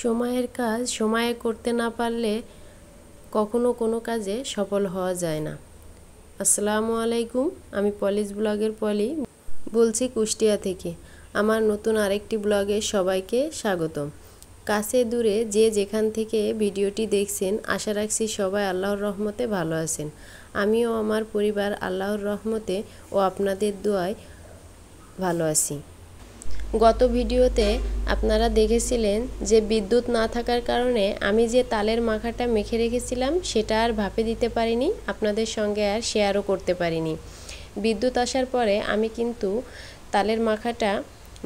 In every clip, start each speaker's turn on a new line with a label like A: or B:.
A: সময়ের কাজ সময়ে করতে না পারলে কখনো কোনো কাজে সফল হওয়া যায় না। আসসালামু আলাইকুম, আমি পলিশ ব্লগের পলি বলছি কুষ্টিয়া থেকে। আমার নতুন আরেকটি ব্লগে সবাইকে স্বাগতম। কাছে দূরে যে যেখান থেকে ভিডিওটি দেখছেন, আশা রাখছি সবাই আল্লাহর রহমতে ভালো আছেন। আমিও আমার পরিবার আল্লাহর রহমতে ও আপনাদের দোয়ায় ভালো আছি। গত ভিডিওতে আপনারা দেখেছিলেন যে বিদ্যুৎ না থাকার কারণে আমি যে তালের মাখাটা মেখে রেখেছিলাম সেটা আর ভাপে দিতে পারিনি, আপনাদের সঙ্গে আর শেয়ারও করতে পারিনি। বিদ্যুৎ আসার পরে আমি কিন্তু তালের মাখাটা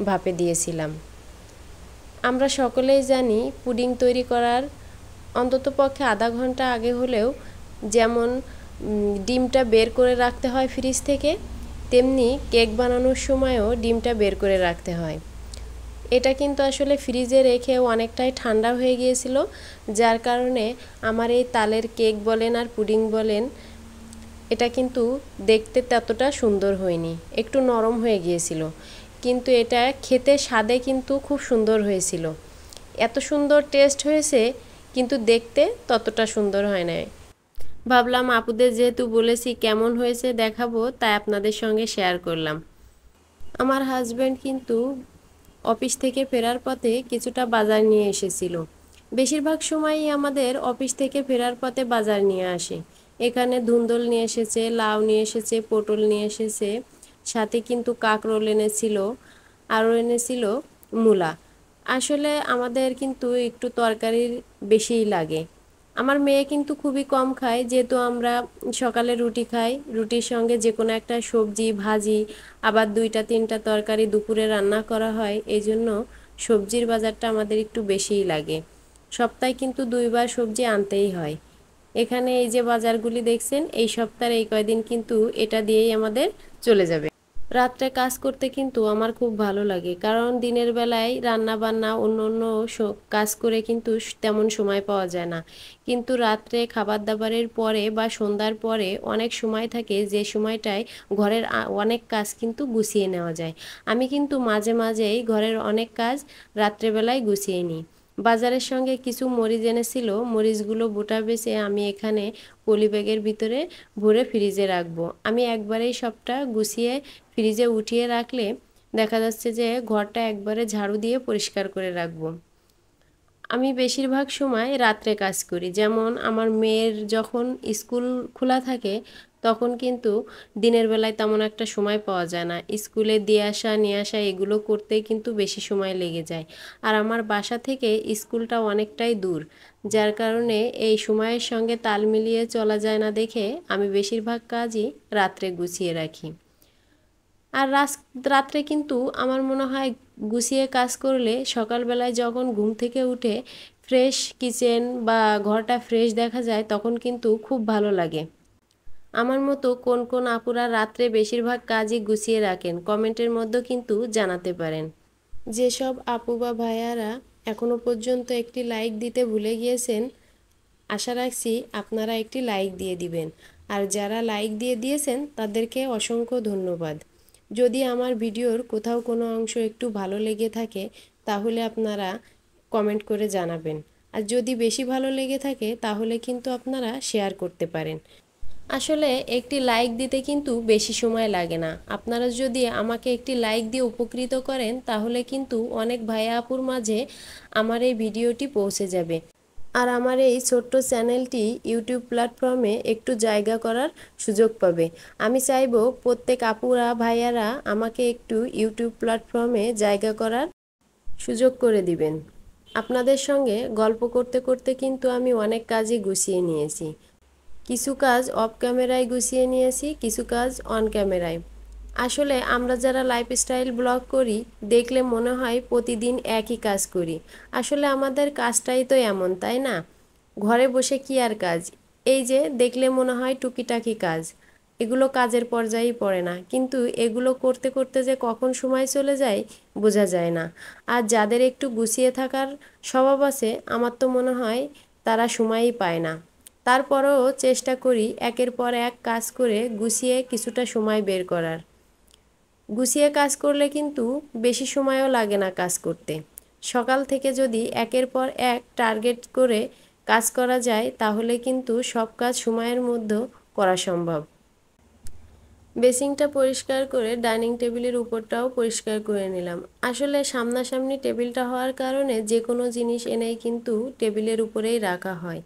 A: ভাপে দিয়েছিলাম। আমরা সকলেই জানি পুডিং তৈরি করার অন্ততপক্ষে আধা ঘন্টা আগে হলেও যেমন ডিমটা বের করে রাখতে হয় ফ্রিজ থেকে, তেমনি কেক বানানোর সময়ও ডিমটা বের করে রাখতে হয়। এটা কিন্তু আসলে ফ্রিজে রেখেও অনেকটাই ঠান্ডা হয়ে গিয়েছিল, যার কারণে আমার এই তালের কেক বলেন আর পুডিং বলেন, এটা কিন্তু দেখতে ততটা সুন্দর হয়নি, একটু নরম হয়ে গিয়েছিল। কিন্তু এটা খেতে স্বাদে কিন্তু খুব সুন্দর হয়েছিল। এত সুন্দর টেস্ট হয়েছে, কিন্তু দেখতে ততটা সুন্দর হয় না। ভাবলাম আপুদের যেহেতু বলেছি কেমন হয়েছে দেখাবো, তাই আপনাদের সঙ্গে শেয়ার করলাম। আমার হাজব্যান্ড কিন্তু অফিস থেকে ফেরার পথে কিছুটা বাজার নিয়ে এসেছিল। বেশিরভাগ সময়ই আমাদের অফিস থেকে ফেরার পথে বাজার নিয়ে আসে। এখানে ধুন্দল নিয়ে এসেছে, লাউ নিয়ে এসেছে, পটল নিয়ে এসেছে, সাথে কিন্তু কাঁকরোল এনেছিল, আরও এনেছিল মূলা। আসলে আমাদের কিন্তু একটু তরকারির বেশিই লাগে। আমার মেয়ে কিন্তু খুবই কম খায়, যেহেতু আমরা সকালে রুটি খাই, রুটির সঙ্গে যে কোনো একটা সবজি ভাজি, আবার 2-3টা তরকারি দুপুরে রান্না করা হয়, এই জন্য সবজির বাজারটা আমাদের একটু বেশিই লাগে। সপ্তাহে কিন্তু 2বার সবজি আনতেই হয়। এখানে এই যে বাজারগুলি দেখছেন, এই সপ্তাহের এই কয়দিন কিন্তু এটা দিয়েই আমাদের চলে যাবে। রাত্রে কাজ করতে কিন্তু আমার খুব ভালো লাগে, কারণ দিনের বেলায় রান্না বান্না অন্য অন্য কাজ করে কিন্তু তেমন সময় পাওয়া যায় না। কিন্তু রাত্রে খাবার দাবারের পরে বা সন্ধ্যার পরে অনেক সময় থাকে, যে সময়টায় ঘরের অনেক কাজ কিন্তু গুছিয়ে নেওয়া যায়। আমি কিন্তু মাঝে মাঝেই ঘরের অনেক কাজ রাত্রেবেলায় গুছিয়ে নিই। বাজারের সঙ্গে কিছু মরিচ এনেছিল, মরিচগুলো বোটা বেছে আমি এখানে পলি ব্যাগের ভিতরে ভরে ফ্রিজে রাখবো। আমি একবারেই সবটা গুছিয়ে ফ্রিজে উঠিয়ে রাখলে দেখা যাচ্ছে যে ঘরটা একবারে ঝাড়ু দিয়ে পরিষ্কার করে রাখবো। আমি বেশিরভাগ সময় রাত্রে কাজ করি, যেমন আমার মেয়ের যখন স্কুল খোলা থাকে তখন কিন্তু দিনের বেলায় তেমন একটা সময় পাওয়া যায় না। স্কুলে দিয়ে আসা নিয়ে আসা এগুলো করতেই কিন্তু বেশি সময় লেগে যায়। আর আমার বাসা থেকে স্কুলটা অনেকটাই দূর, যার কারণে এই সময়ের সঙ্গে তাল মিলিয়ে চলা যায় না দেখে আমি বেশিরভাগ কাজই রাত্রে গুছিয়ে রাখি। আর রাত্রে কিন্তু আমার মনে হয় গুছিয়ে কাজ করলে সকালবেলায় যখন ঘুম থেকে উঠে ফ্রেশ কিচেন বা ঘরটা ফ্রেশ দেখা যায়, তখন কিন্তু খুব ভালো লাগে। আমার মতো কোন কোন আপুরা রাত্রে বেশিরভাগ কাজই গুছিয়ে রাখেন, কমেন্টের মধ্যে কিন্তু জানাতে পারেন। যেসব আপু বা ভাইয়ারা এখনো পর্যন্ত একটি লাইক দিতে ভুলে গিয়েছেন, আশা রাখছি আপনারা একটি লাইক দিয়ে দিবেন। আর যারা লাইক দিয়ে দিয়েছেন তাদেরকে অসংখ্য ধন্যবাদ। যদি আমার ভিডিওর কোথাও কোনো অংশ একটু ভালো লেগে থাকে তাহলে আপনারা কমেন্ট করে জানাবেন। আর যদি বেশি ভালো লেগে থাকে তাহলে কিন্তু আপনারা শেয়ার করতে পারেন। আসলে একটি লাইক দিতে কিন্তু বেশি সময় লাগে না। আপনারা যদি আমাকে একটি লাইক দিয়ে উপকৃত করেন তাহলে কিন্তু অনেক ভাইয়া আপুর মাঝে আমার এই ভিডিওটি পৌঁছে যাবে। আর আমার এই ছোট্ট চ্যানেলটি ইউটিউব প্ল্যাটফর্মে একটু জায়গা করার সুযোগ পাবে। আমি চাইবো প্রত্যেক আপুরা ভাইয়ারা আমাকে একটু ইউটিউব প্ল্যাটফর্মে জায়গা করার সুযোগ করে দিবেন। আপনাদের সঙ্গে গল্প করতে করতে কিন্তু আমি অনেক কাজই গুছিয়ে নিয়েছি। কিছু কাজ অফ ক্যামেরায় গুছিয়ে নিয়েছি, কিছু কাজ অন ক্যামেরায়। আসলে আমরা যারা লাইফস্টাইল ব্লগ করি দেখলে মনে হয় প্রতিদিন একই কাজ করি। আসলে আমাদের কাজটাই তো এমন, তাই না? ঘরে বসে কি আর কাজ, এই যে দেখলে মনে হয় টুকিটাকি কাজ, এগুলো কাজের পর্যায়েই পড়ে না, কিন্তু এগুলো করতে করতে যে কখন সময় চলে যায় বোঝা যায় না। আর যাদের একটু গুছিয়ে থাকার স্বভাব আছে, আমার তো মনে হয় তারা সময়ই পায় না। তারপরেও চেষ্টা করি একের পর এক কাজ করে গুছিয়ে কিছুটা সময় বের করার। গুছিয়ে কাজ করলে কিন্তু বেশি সময়ও লাগে না কাজ করতে। সকাল থেকে যদি একের পর এক টার্গেট করে কাজ করা যায় তাহলে কিন্তু সব কাজ সময়ের মধ্যে করা সম্ভব। বেসিংটা পরিষ্কার করে ডাইনিং টেবিলের উপরটাও পরিষ্কার করে নিলাম। আসলে সামনাসামনি টেবিলটা হওয়ার কারণে যে কোনো জিনিস এনেই কিন্তু টেবিলের উপরেই রাখা হয়,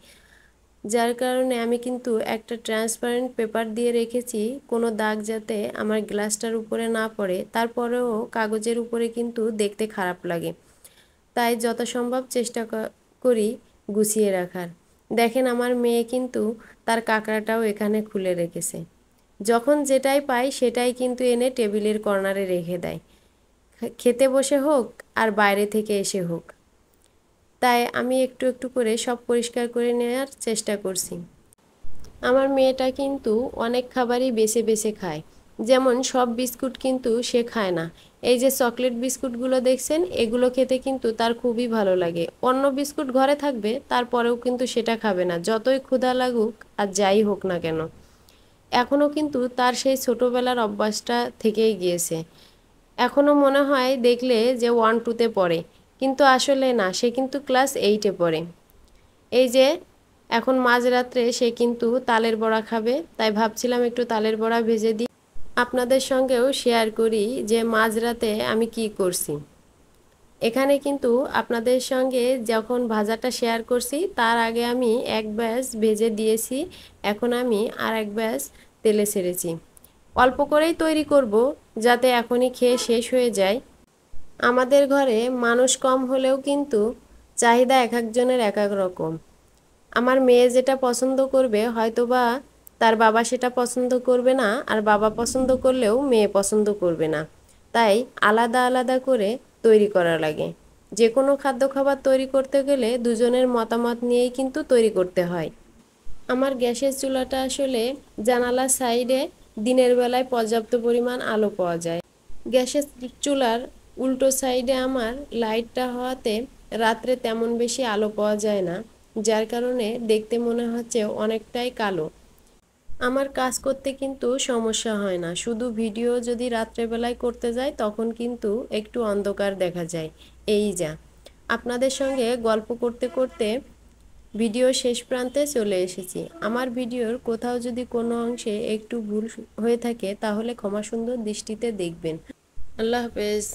A: যার কারণে আমি কিন্তু একটা ট্রান্সপারেন্ট পেপার দিয়ে রেখেছি কোনো দাগ যাতে আমার গ্লাসটার উপরে না পড়ে। তারপরেও কাগজের উপরে কিন্তু দেখতে খারাপ লাগে, তাই যত সম্ভব চেষ্টা করি গুছিয়ে রাখার। দেখেন আমার মেয়ে কিন্তু তার কাঁকড়াটাও এখানে খুলে রেখেছে। যখন যেটাই পাই সেটাই কিন্তু এনে টেবিলের কর্নারে রেখে দেয়, খেতে বসে হোক আর বাইরে থেকে এসে হোক। তাই আমি একটু একটু করে সব পরিষ্কার করে নেওয়ার চেষ্টা করছি। আমার মেয়েটা কিন্তু অনেক খাবারই বেছে বেছে খায়, যেমন সব বিস্কুট কিন্তু সে খায় না। এই যে চকলেট বিস্কুটগুলো দেখছেন, এগুলো খেতে কিন্তু তার খুবই ভালো লাগে। অন্য বিস্কুট ঘরে থাকবে তারপরেও কিন্তু সেটা খাবে না, যতই ক্ষুধা লাগুক আর যাই হোক না কেন। এখনও কিন্তু তার সেই ছোটোবেলার অভ্যাসটা থেকেই গিয়েছে। এখনও মনে হয় দেখলে যে 1-2-তে পড়ে, কিন্তু আসলে না, সে কিন্তু ক্লাস 8-এ পড়ে। এই যে এখন মাঝরাত্রে সে কিন্তু তালের বড়া খাবে, তাই ভাবছিলাম একটু তালের বড়া ভেজে দিই, আপনাদের সঙ্গেও শেয়ার করি যে মাঝরাতে আমি কি করছি। এখানে কিন্তু আপনাদের সঙ্গে যখন ভাজাটা শেয়ার করছি তার আগে আমি এক ব্যাচ ভেজে দিয়েছি, এখন আমি আর এক ব্যাচ তেলে ছেড়েছি। অল্প করেই তৈরি করব যাতে এখনই খেয়ে শেষ হয়ে যায়। আমাদের ঘরে মানুষ কম হলেও কিন্তু চাহিদা এক একজনের এক এক রকম। আমার মেয়ে যেটা পছন্দ করবে হয়তোবা তার বাবা সেটা পছন্দ করবে না, আর বাবা পছন্দ করলেও মেয়ে পছন্দ করবে না। তাই আলাদা আলাদা করে তৈরি করা লাগে। যে কোনো খাদ্য খাবার তৈরি করতে গেলে দুজনের মতামত নিয়েই কিন্তু তৈরি করতে হয়। আমার গ্যাসের চুলাটা আসলে জানালার সাইডে দিনের বেলায় পর্যাপ্ত পরিমাণ আলো পাওয়া যায়। গ্যাসের চুলার উল্টো সাইডে আমার লাইটটা হওয়াতে রাত্রে তেমন বেশি আলো পাওয়া যায় না, যার কারণে দেখতে মনে হচ্ছে অনেকটাই কালো। আমার কাজ করতে কিন্তু সমস্যা হয় না, শুধু ভিডিও যদি রাত্রেবেলায় করতে যাই তখন কিন্তু একটু অন্ধকার দেখা যায়। এই যা আপনাদের সঙ্গে গল্প করতে করতে ভিডিও শেষ প্রান্তে চলে এসেছি। আমার ভিডিওর কোথাও যদি কোনো অংশে একটু ভুল হয়ে থাকে তাহলে ক্ষমা সুন্দর দৃষ্টিতে দেখবেন। আল্লাহ হাফেজ।